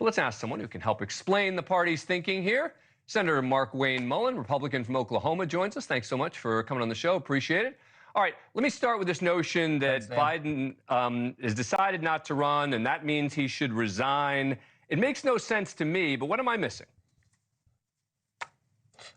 Well, let's ask someone who can help explain the party's thinking here. Senator Markwayne Mullin, Republican from Oklahoma, joins us. Thanks so much for coming on the show. Appreciate it. All right, let me start with this notion that Biden has decided not to run, and that means he should resign. It makes no sense to me, but what am I missing?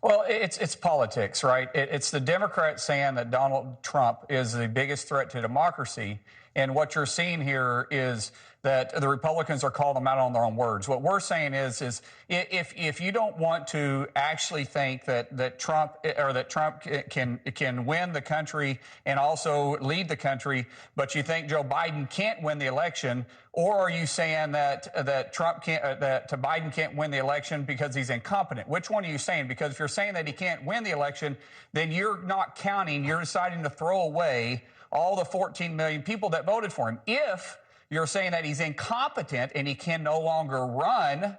Well, it's politics, right? It's the Democrats saying that Donald Trump is the biggest threat to democracy. And what you're seeing here is that the Republicans are calling them out on their own words. What we're saying is if you don't want to actually think that Trump can win the country and also lead the country, but you think Joe Biden can't win the election, or are you saying that Biden can't win the election because he's incompetent? Which one are you saying? Because if you're saying that he can't win the election, then you're not counting. You're deciding to throw away all the 14 million people that voted for him. If you're saying that he's incompetent and he can no longer run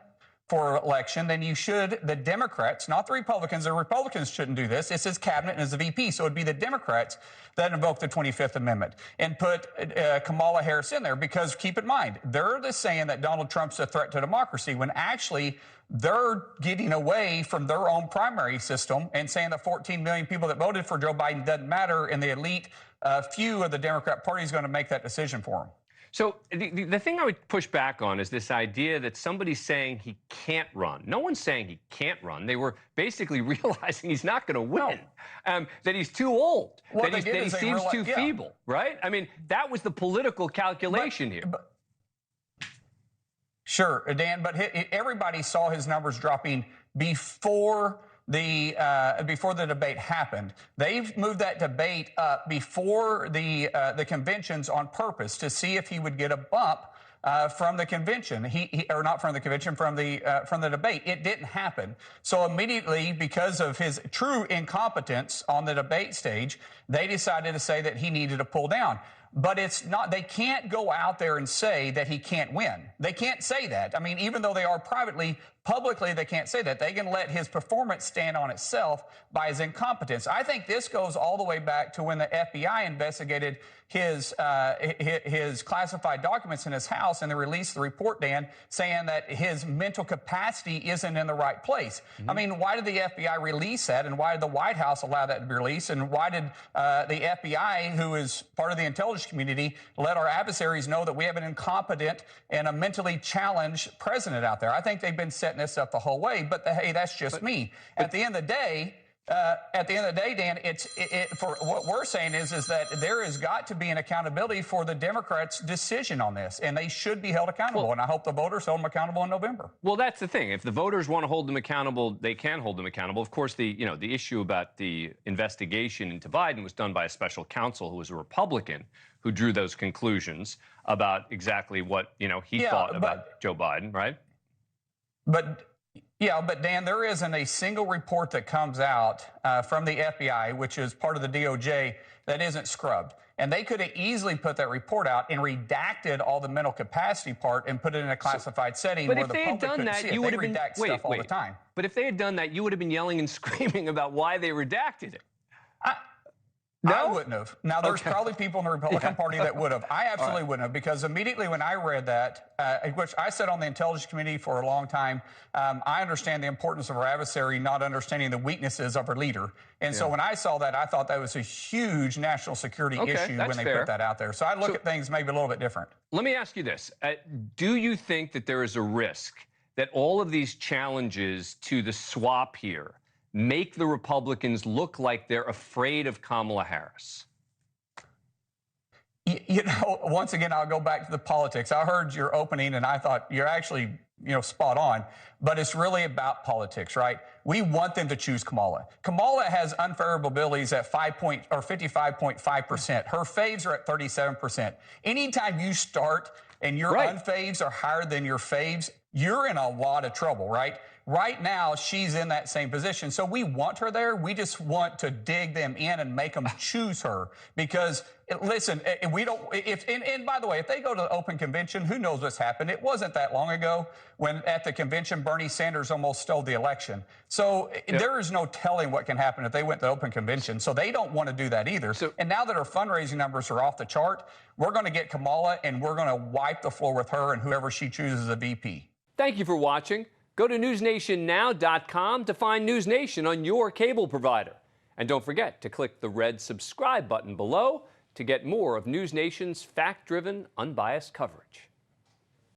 for election, then you should, the Democrats, not the Republicans shouldn't do this. It's his cabinet and his VP. So it'd be the Democrats that invoke the 25th Amendment and put Kamala Harris in there, because keep in mind, they're just saying that Donald Trump's a threat to democracy when actually they're getting away from their own primary system and saying that 14 million people that voted for Joe Biden doesn't matter, and the elite few of the Democrat Party is going to make that decision for him. So the thing I would push back on is this idea that somebody's saying he can't run. No one's saying he can't run. They were basically realizing he's not going to win, that he's too old, that he seems too feeble, right? I mean, that was the political calculation here. Sure, Dan, but everybody saw his numbers dropping before the debate happened. They've moved that debate up before the conventions on purpose to see if he would get a bump from the convention. Or not from the convention, from the debate. It didn't happen. So immediately, because of his true incompetence on the debate stage, they decided to say that he needed to pull down. But it's not, they can't go out there and say that he can't win. They can't say that. I mean, even though they are privately, publicly, they can't say that. They can let his performance stand on itself by his incompetence. I think this goes all the way back to when the FBI investigated his classified documents in his house, and they released the report, Dan, saying that his mental capacity isn't in the right place. I mean, why did the FBI release that, and why did the White House allow that to be released, and why did the FBI, who is part of the intelligence community, let our adversaries know that we have an incompetent and a mentally challenged president out there? I think they've been setting this up the whole way, but hey, that's just me. At the end of the day, Dan, for what we're saying is that there has got to be an accountability for the Democrats' decision on this, and they should be held accountable. And I hope the voters hold them accountable in November. Well, that's the thing. If the voters want to hold them accountable, they can hold them accountable. Of course, the issue about the investigation into Biden was done by a special counsel who was a Republican who drew those conclusions about exactly what he thought about Joe Biden, right? But Dan, there isn't a single report that comes out from the FBI, which is part of the DOJ, that isn't scrubbed. And they could have easily put that report out and redacted all the mental capacity part and put it in a classified setting where the public couldn't see it. They redact stuff all the time. But if they had done that, you would have been yelling and screaming about why they redacted it. No? I wouldn't have. Now, there's probably people in the Republican Party that would have. I absolutely wouldn't have, because immediately when I read that, which I sat on the Intelligence Committee for a long time, I understand the importance of our adversary not understanding the weaknesses of our leader. And so when I saw that, I thought that was a huge national security issue when they put that out there. So I look at things maybe a little bit different. Let me ask you this. Do you think that there is a risk that all of these challenges to the swap here make the Republicans look like they're afraid of Kamala Harris? Once again, I'll go back to the politics. I heard your opening, and I thought you're actually, spot on. But it's really about politics, right? We want them to choose Kamala. Kamala has unfavorabilities at 55.5%. Her faves are at 37%. Anytime you start and your unfaves are higher than your faves, you're in a lot of trouble, right? Right now, she's in that same position. So we want her there. We just want to dig them in and make them choose her. Because, listen, we don't, and by the way, if they go to the open convention, who knows what's happened? It wasn't that long ago when at the convention, Bernie Sanders almost stole the election. So there is no telling what can happen if they went to the open convention. So they don't want to do that either. And now that our fundraising numbers are off the chart, we're going to get Kamala and we're going to wipe the floor with her and whoever she chooses as a VP. Thank you for watching. Go to newsnationnow.com to find NewsNation on your cable provider. And don't forget to click the red subscribe button below to get more of NewsNation's fact-driven, unbiased coverage.